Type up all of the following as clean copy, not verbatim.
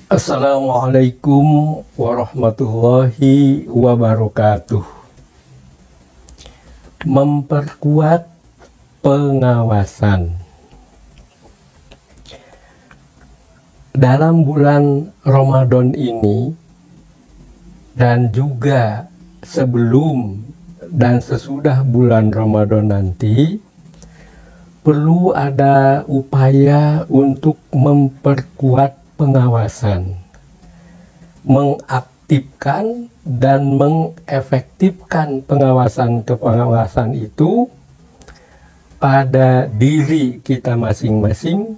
Assalamualaikum warahmatullahi wabarakatuh. Memperkuat pengawasan. Dalam bulan Ramadan ini dan juga sebelum dan sesudah bulan Ramadan nanti, perlu ada upaya untuk memperkuat pengawasan, mengaktifkan dan mengefektifkan pengawasan itu pada diri kita masing-masing,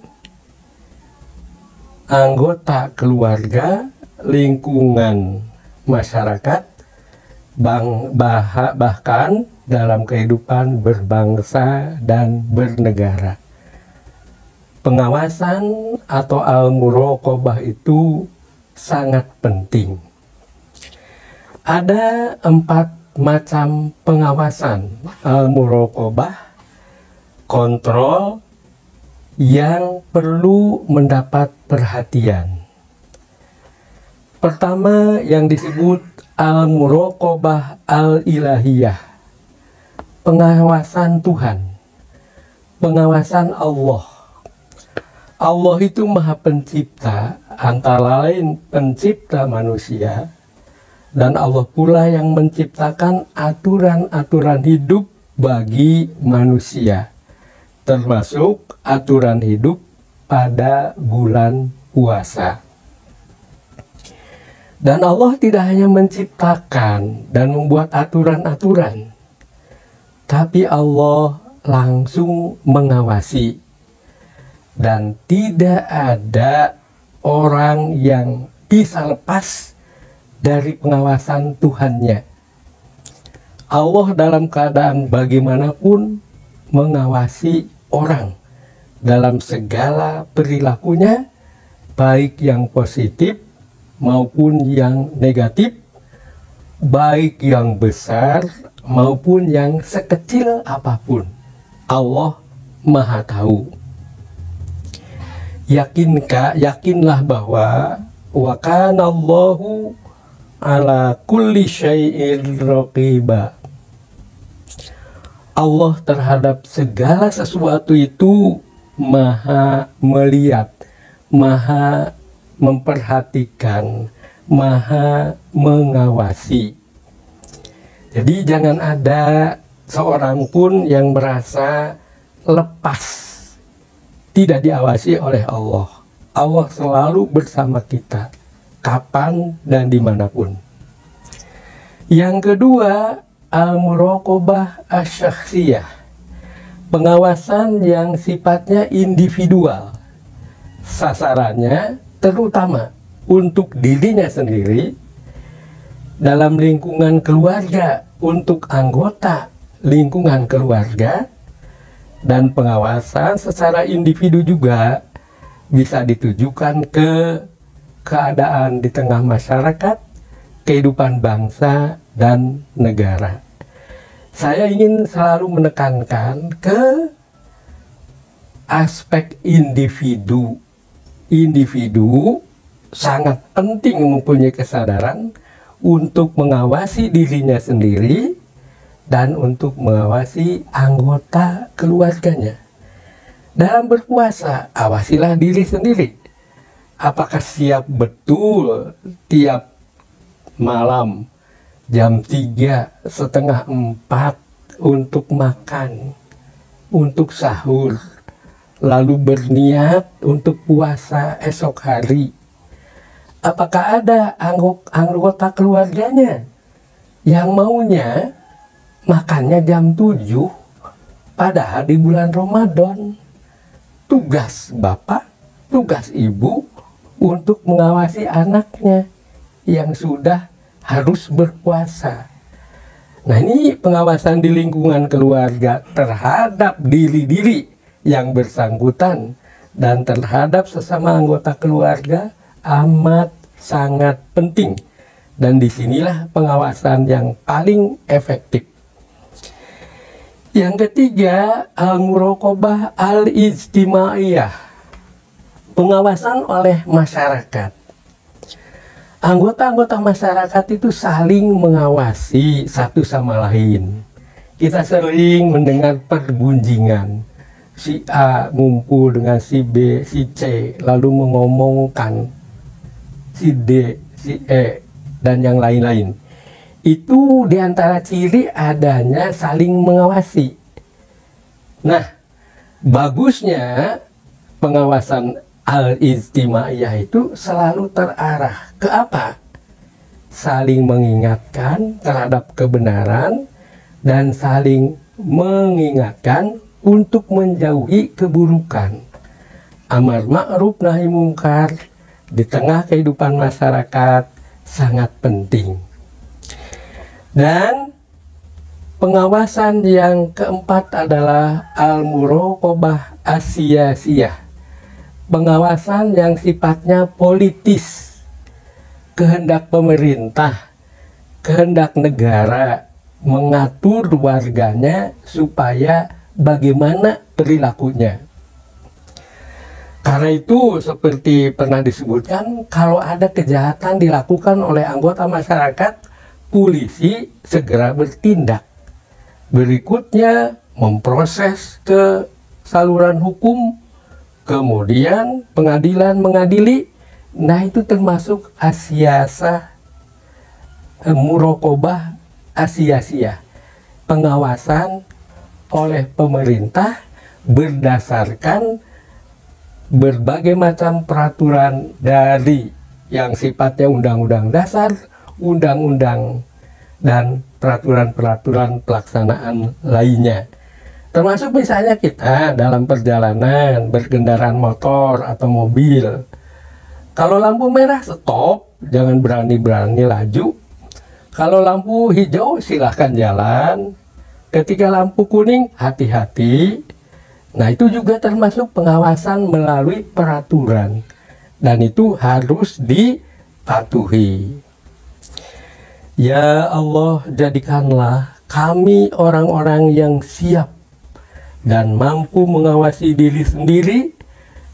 anggota keluarga, lingkungan masyarakat, bahkan dalam kehidupan berbangsa dan bernegara. Pengawasan atau al-muraqabah itu sangat penting. Ada 4 macam pengawasan al-muraqabah, kontrol yang perlu mendapat perhatian. Pertama yang disebut al-muraqabah al-ilahiyah, pengawasan Tuhan, pengawasan Allah. Allah itu Maha Pencipta, antara lain pencipta manusia, dan Allah pula yang menciptakan aturan-aturan hidup bagi manusia, termasuk aturan hidup pada bulan puasa. Dan Allah tidak hanya menciptakan dan membuat aturan-aturan, tapi Allah langsung mengawasi. Dan tidak ada orang yang bisa lepas dari pengawasan Tuhannya. Allah dalam keadaan bagaimanapun mengawasi orang dalam segala perilakunya, baik yang positif maupun yang negatif, baik yang besar maupun yang sekecil apapun. Allah Maha Tahu. Yakinlah bahwa wa kana Allahu ala kulli syai'in raqiba. Allah terhadap segala sesuatu itu Maha melihat, Maha memperhatikan, Maha mengawasi. Jadi jangan ada seorang pun yang merasa lepas, tidak diawasi oleh Allah. Allah selalu bersama kita, kapan dan dimanapun. Yang kedua, al-muraqabah asy-syakhsiyah, pengawasan yang sifatnya individual. Sasarannya terutama untuk dirinya sendiri, dalam lingkungan keluarga, untuk anggota lingkungan keluarga, dan pengawasan secara individu juga bisa ditujukan ke keadaan di tengah masyarakat, kehidupan bangsa dan negara. Saya ingin selalu menekankan ke aspek individu. Individu sangat penting mempunyai kesadaran untuk mengawasi dirinya sendiri dan untuk mengawasi anggota keluarganya. Dalam berpuasa, awasilah diri sendiri. Apakah siap betul tiap malam jam 3, setengah 4 untuk makan, untuk sahur, lalu berniat untuk puasa esok hari? Apakah ada anggota keluarganya yang maunya makannya jam 7, padahal di bulan Ramadan? Tugas bapak, tugas ibu untuk mengawasi anaknya yang sudah harus berpuasa. Nah, ini pengawasan di lingkungan keluarga terhadap diri-diri yang bersangkutan dan terhadap sesama anggota keluarga amat sangat penting. Dan disinilah pengawasan yang paling efektif. Yang ketiga, al-muraqabah al-ijtimaiyah, pengawasan oleh masyarakat. anggota-anggota masyarakat itu saling mengawasi satu sama lain. Kita sering mendengar perbunjingan. Si A ngumpul dengan si B, si C, lalu mengomongkan si D, si E, dan yang lain-lain. Itu diantara ciri adanya saling mengawasi. Nah, bagusnya pengawasan al-ijtimaiyah itu selalu terarah ke apa? Saling mengingatkan terhadap kebenaran dan saling mengingatkan untuk menjauhi keburukan. Amar ma'ruf nahi mungkar di tengah kehidupan masyarakat sangat penting. Dan pengawasan yang keempat adalah al-muraqabah as-siyasiyah. Pengawasan yang sifatnya politis, kehendak pemerintah, kehendak negara mengatur warganya supaya bagaimana perilakunya. Karena itu seperti pernah disebutkan, kalau ada kejahatan dilakukan oleh anggota masyarakat, polisi segera bertindak. Berikutnya memproses ke saluran hukum, kemudian pengadilan mengadili. Nah, itu termasuk asyasah muraqabah asiyasiyah, pengawasan oleh pemerintah berdasarkan berbagai macam peraturan dari yang sifatnya undang-undang dasar, undang-undang, dan peraturan-peraturan pelaksanaan lainnya. Termasuk misalnya kita dalam perjalanan berkendaraan motor atau mobil, kalau lampu merah stop, jangan berani-berani laju. Kalau lampu hijau silahkan jalan. Ketika lampu kuning hati-hati. Nah, itu juga termasuk pengawasan melalui peraturan. Dan itu harus dipatuhi. Ya Allah, jadikanlah kami orang-orang yang siap dan mampu mengawasi diri sendiri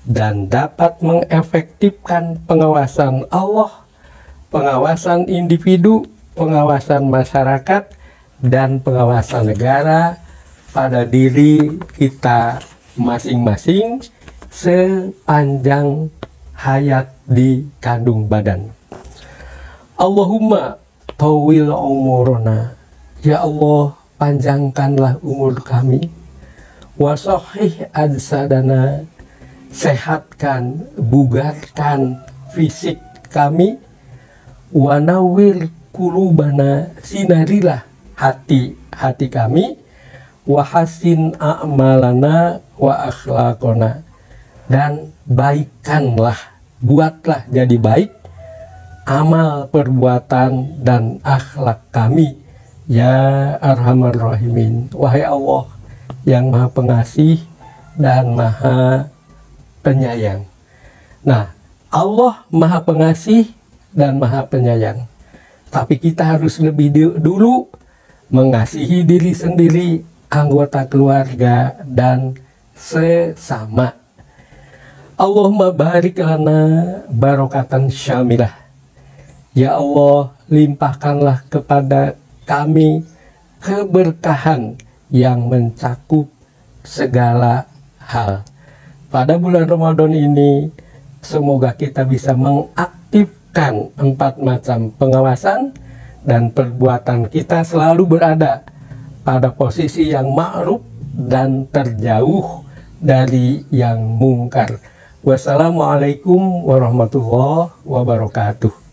dan dapat mengefektifkan pengawasan Allah, pengawasan individu, pengawasan masyarakat, dan pengawasan negara pada diri kita masing-masing sepanjang hayat di kandung badan. Allahumma tawil umurona, ya Allah, panjangkanlah umur kami, wasahih ajsadana, sehatkan, bugarkan fisik kami, wanawir kulubana, sinarilah hati kami, wahasin a'malana wa akhlaqona, dan baikkanlah, buatlah jadi baik amal, perbuatan, dan akhlak kami, ya arhamar rahimin, wahai Allah yang maha pengasih dan maha penyayang. Nah, Allah maha pengasih dan maha penyayang, tapi kita harus lebih dulu mengasihi diri sendiri, anggota keluarga, dan sesama. Allahumma barik lana barokatan syamilah. Ya Allah, limpahkanlah kepada kami keberkahan yang mencakup segala hal. Pada bulan Ramadan ini, semoga kita bisa mengaktifkan 4 macam pengawasan dan perbuatan kita selalu berada pada posisi yang ma'ruf dan terjauh dari yang mungkar. Wassalamualaikum warahmatullahi wabarakatuh.